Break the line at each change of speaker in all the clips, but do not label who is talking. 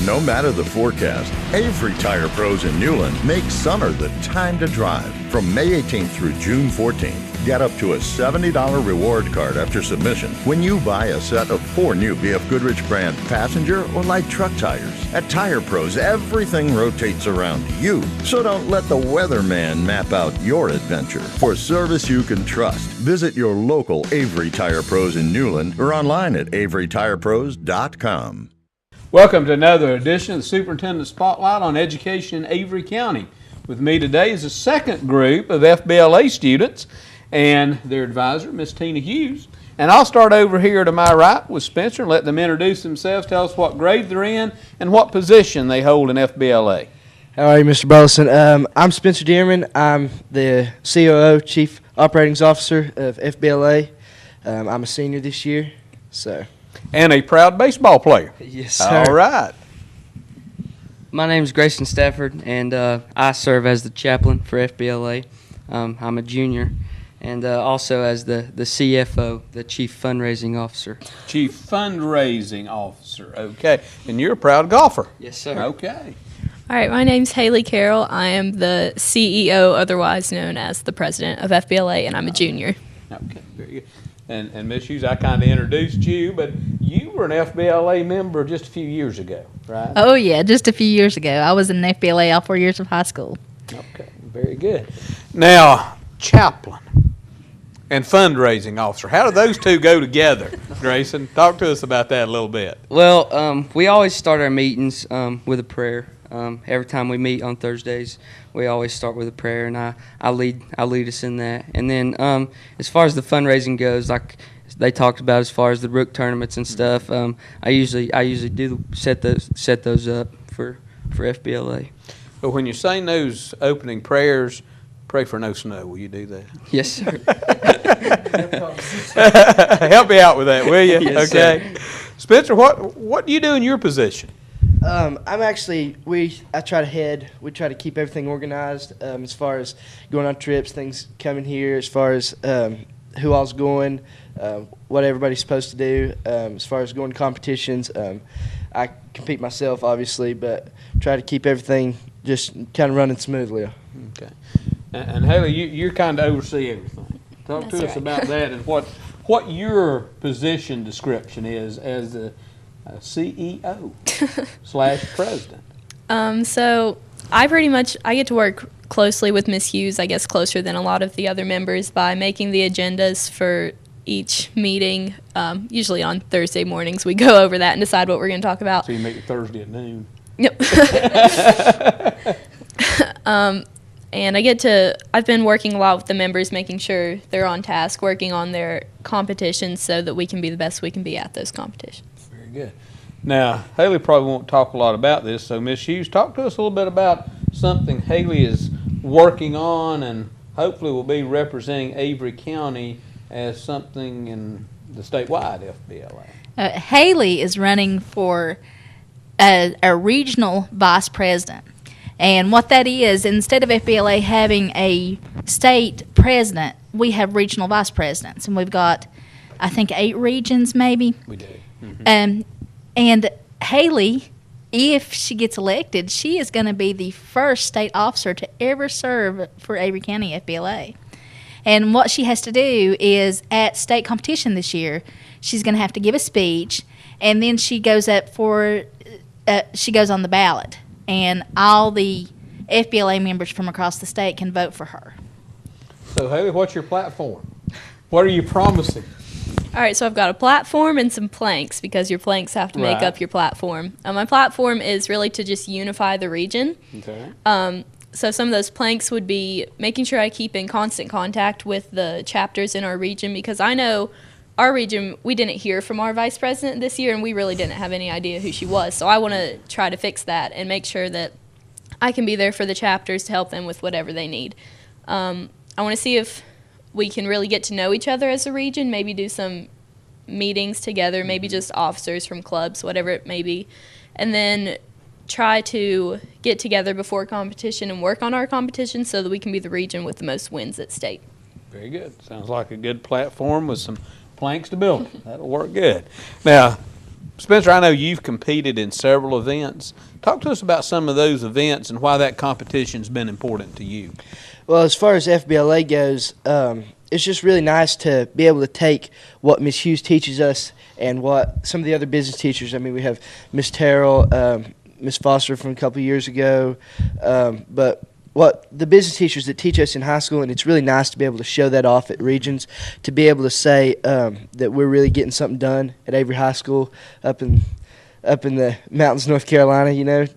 No matter the forecast, Avery Tire Pros in Newland makes summer the time to drive. From May 18th through June 14th, get up to a $70 reward card after submission when you buy a set of 4 new BF Goodrich brand passenger or light truck tires. At Tire Pros, everything rotates around you, so don't let the weatherman map out your adventure. For service you can trust, visit your local Avery Tire Pros in Newland or online at averytirepros.com.
Welcome to another edition of the Superintendent Spotlight on Education in Avery County. With me today is a second group of FBLA students and their advisor, Miss Tina Hughes. And I'll start over here to my right with Spencer and let them introduce themselves, tell us what grade they're in and what position they hold in FBLA.
How are you, Mr. Burleson? I'm Spencer Dearman. I'm the COO, Chief Operating Officer of FBLA. I'm a senior this year, so.
And a proud baseball player.
Yes, sir.
All right.
My name is Grayson Stafford, and I serve as the chaplain for FBLA. I'm a junior, and also as the CFO, the Chief Fundraising Officer.
Chief Fundraising Officer, okay. And you're a proud golfer.
Yes, sir.
Okay.
All right, my name's Haley Carroll. I am the CEO, otherwise known as the president of FBLA, and I'm a junior.
Okay, very good. And Ms. Hughes, I kind of introduced you, but you were an FBLA member just a few years ago, right?
Oh, yeah, just a few years ago. I was in FBLA all 4 years of high school.
Okay, very good. Now, chaplain and fundraising officer, how do those two go together? Grayson, talk to us about that a little bit.
Well, we always start our meetings with a prayer. Every time we meet on Thursdays, we always start with a prayer, and I lead us in that. And then as far as the fundraising goes, like they talked about, as far as the Rook tournaments and stuff, I usually do set those up for FBLA.
But when you're saying those opening prayers, pray for no snow. Will you do that?
Yes, sir.
Help me out with that, will you?
Yes,
okay. Sir. Spencer, what do you do in your position?
We try to keep everything organized as far as going on trips, things coming here, as far as who all's going, what everybody's supposed to do, as far as going to competitions. I compete myself, obviously, but try to keep everything just kind of running smoothly.
Okay. And Haley, you kind of oversee everything. Talk
That's
to us about that and what your position description is as the CEO / president.
So I get to work closely with Miss Hughes, I guess closer than a lot of the other members, by making the agendas for each meeting. Usually on Thursday mornings we go over that and decide what we're going to talk about.
So you make it Thursday at noon.
Yep. And I've been working a lot with the members, making sure they're on task, working on their competitions so that we can be the best we can be at those competitions.
Very good. Now, Haley probably won't talk a lot about this, so Ms. Hughes, talk to us a little bit about something Haley is working on and hopefully will be representing Avery County as something in the statewide FBLA.
Haley is running for a regional vice president. And what that is, instead of FBLA having a state president, we have regional vice presidents. And we've got, I think, 8 regions maybe.
We do. Mm-hmm.
And Haley, if she gets elected, she is going to be the first state officer to ever serve for Avery County FBLA. And what she has to do is, at state competition this year, she's going to have to give a speech, and then she goes up she goes on the ballot. And all the FBLA members from across the state can vote for her.
So, Haley, what's your platform? What are you promising?
All right, so I've got a platform and some planks, because your planks have to make up your platform. My platform is really to just unify the region. Okay. So some of those planks would be making sure I keep in constant contact with the chapters in our region, because I know our region, we didn't hear from our vice president this year, and we really didn't have any idea who she was. So I want to try to fix that and make sure that I can be there for the chapters to help them with whatever they need. I want to see if we can really get to know each other as a region, maybe do some meetings together, maybe just officers from clubs, whatever it may be, and then try to get together before competition and work on our competition so that we can be the region with the most wins at state.
Very good. Sounds like a good platform with some planks to build. That'll work good. Now, Spencer, I know you've competed in several events. Talk to us about some of those events and why that competition's been important to you.
Well, as far as FBLA goes, it's just really nice to be able to take what Miss Hughes teaches us and what some of the other business teachers. I mean, we have Miss Terrell, Miss Foster from a couple years ago, but what the business teachers that teach us in high school, and it's really nice to be able to show that off at Regions, to be able to say that we're really getting something done at Avery High School up in the mountains, North Carolina. You know,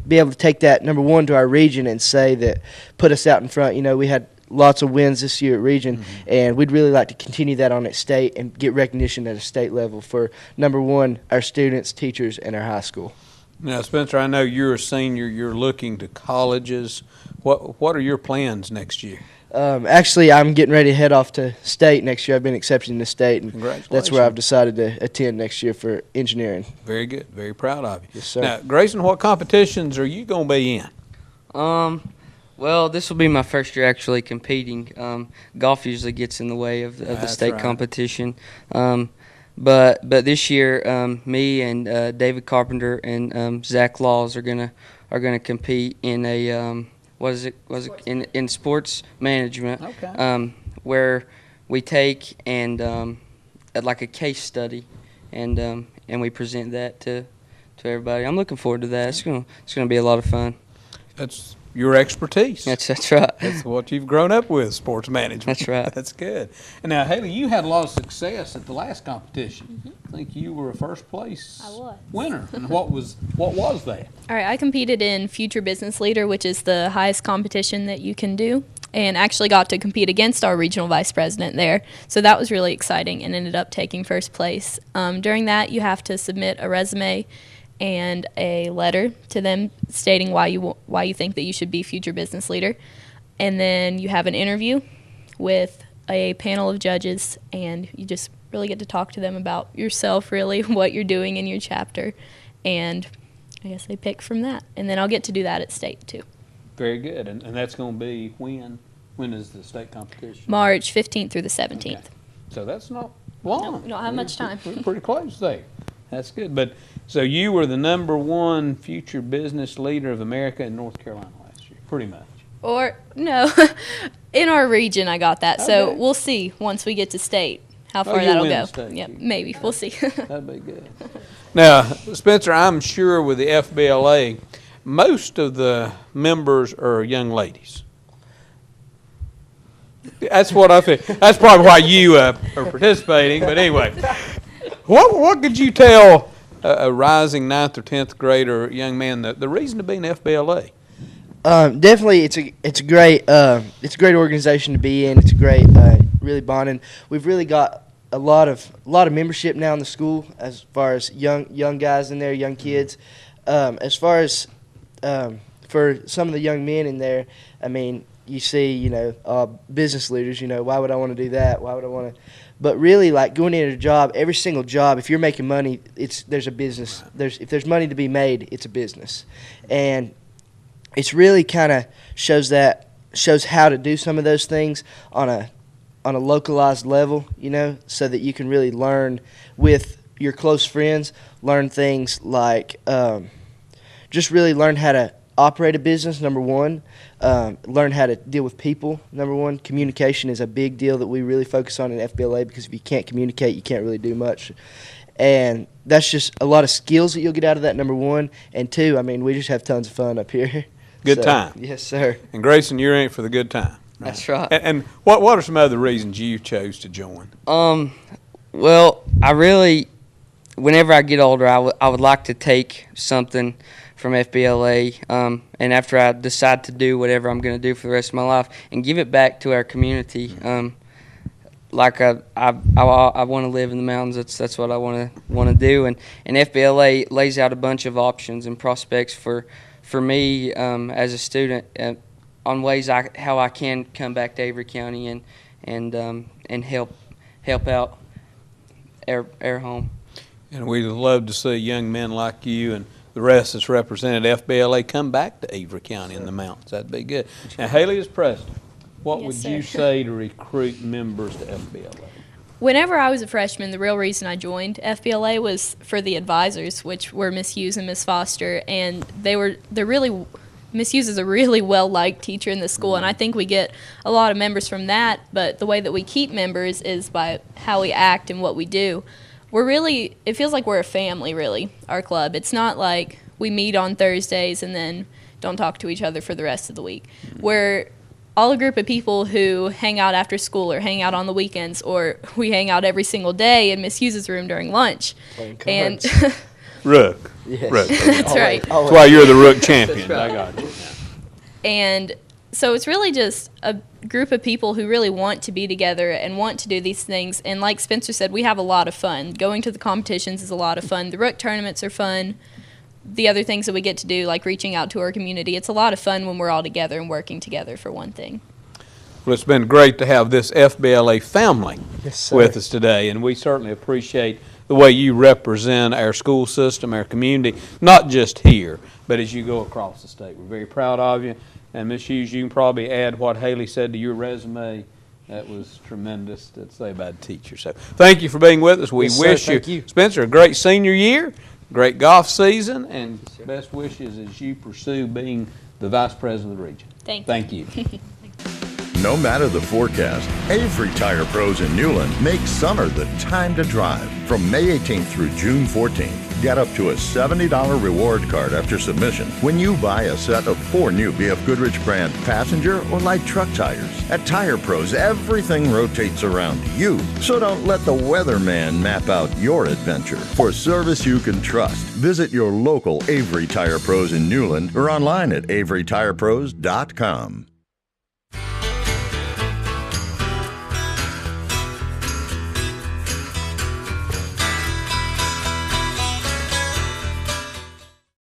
be able to take that number one to our region and say that, put us out in front. You know, we had lots of wins this year at region, and we'd really like to continue that on at state and get recognition at a state level for number one, our students, teachers, and our high school.
Now, Spencer, I know you're a senior. You're looking to colleges. What are your plans next year?
Actually, I'm getting ready to head off to state next year. I've been accepted into state, and
Congratulations.
that's where I've decided to attend next year for engineering.
Very good. Very proud of you.
Yes, sir.
Now, Grayson, what competitions are you going to be in?
Well, this will be my first year actually competing. Golf usually gets in the way of the state competition. But this year, me and David Carpenter and Zach Laws are gonna compete in a in sports management.
Okay.
Where we take and like a case study, and we present that to everybody. I'm looking forward to that. It's gonna be a lot of fun.
That's your expertise.
That's right.
That's what you've grown up with, sports management.
That's right.
That's good. And now, Haley, you had a lot of success at the last competition. I think you were a first place winner. And what was that?
All right, I competed in Future Business Leader, which is the highest competition that you can do, and actually got to compete against our regional vice president there. So that was really exciting, and ended up taking first place. During that, you have to submit a resume and a letter to them stating why you think that you should be future business leader. And then you have an interview with a panel of judges, and you just really get to talk to them about yourself, really, what you're doing in your chapter. And I guess they pick from that. And then I'll get to do that at state, too.
Very good. And that's going to be when? When is the state competition?
March 15th through the 17th.
Okay. So that's not long.
No, we don't have much time.
We're pretty close there. That's good. But so you were the number one future business leader of America in North Carolina last year, pretty much.
Or, no, in our region I got that. So
Okay.
we'll see once we get to state how far
you'll
that'll
win
go.
the state.
Yep, maybe. We'll see.
That'd be good. Now, Spencer, I'm sure with the FBLA, most of the members are young ladies. That's what I feel. That's probably why you are participating. But anyway, what could you tell a rising 9th or 10th grader young man the reason to be in FBLA?
Definitely, it's a great organization to be in. It's a great, really bonding. We've really got a lot of membership now in the school as far as young guys in there, young kids. As far as for some of the young men in there, I mean, you see, business leaders. Why would I want to do that? Why would I want to? But really, like going into a job, every single job, if you're making money, there's a business. If there's money to be made, it's a business, and it's really kind of shows how to do some of those things on a localized level, so that you can really learn with your close friends, learn things like just really learn how to operate a business, number one, learn how to deal with people, number one. Communication is a big deal that we really focus on in FBLA, because if you can't communicate, you can't really do much. And that's just a lot of skills that you'll get out of that, number one. And two, I mean, we just have tons of fun up here.
Good time.
Yes, sir.
And Grayson, you're in it for the good time. Right?
That's right.
And what are some other reasons you chose to join?
Well, I really, whenever I get older, I would like to take something from FBLA, and after I decide to do whatever I'm going to do for the rest of my life, and give it back to our community. Like I want to live in the mountains. That's what I want to do, and FBLA lays out a bunch of options and prospects for me as a student on ways how I can come back to Avery County and help out our home.
And we'd love to see young men like you and the rest that's represented FBLA come back to Avery County in the mountains. That'd be good. Now, Haley is president. What
Yes,
would
sir.
you say to recruit members to FBLA?
Whenever I was a freshman, the real reason I joined FBLA was for the advisors, which were Miss Hughes and Miss Foster, and Miss Hughes is a really well-liked teacher in the school, and I think we get a lot of members from that, but the way that we keep members is by how we act and what we do. It feels like we're a family, really, our club. It's not like we meet on Thursdays and then don't talk to each other for the rest of the week. We're all a group of people who hang out after school or hang out on the weekends, or we hang out every single day in Miss Hughes' room during lunch.
Playing
And
cards.
Rook.
Yes.
Rook.
that's right.
That's why you're the Rook champion. I got you.
And so it's really just a group of people who really want to be together and want to do these things. And like Spencer said, we have a lot of fun. Going to the competitions is a lot of fun. The Rook tournaments are fun. The other things that we get to do, like reaching out to our community, it's a lot of fun when we're all together and working together for one thing.
Well, it's been great to have this FBLA family
Yes, sir.
with us today, and we certainly appreciate the way you represent our school system, our community, not just here, but as you go across the state. We're very proud of you. And Ms. Hughes, you can probably add what Haley said to your resume. That was tremendous to say about a teacher. So thank you for being with us. We
Yes, sir.
wish
Thank you.
Spencer, a great senior year, great golf season, and best wishes as you pursue being the Vice President of the region.
Thank you.
Thank you.
No matter the forecast, Avery Tire Pros in Newland make summer the time to drive. From May 18th through June 14th, get up to a $70 reward card after submission when you buy a set of 4 new BF Goodrich brand passenger or light truck tires. At Tire Pros, everything rotates around you, so don't let the weatherman map out your adventure. For service you can trust, visit your local Avery Tire Pros in Newland or online at averytirepros.com.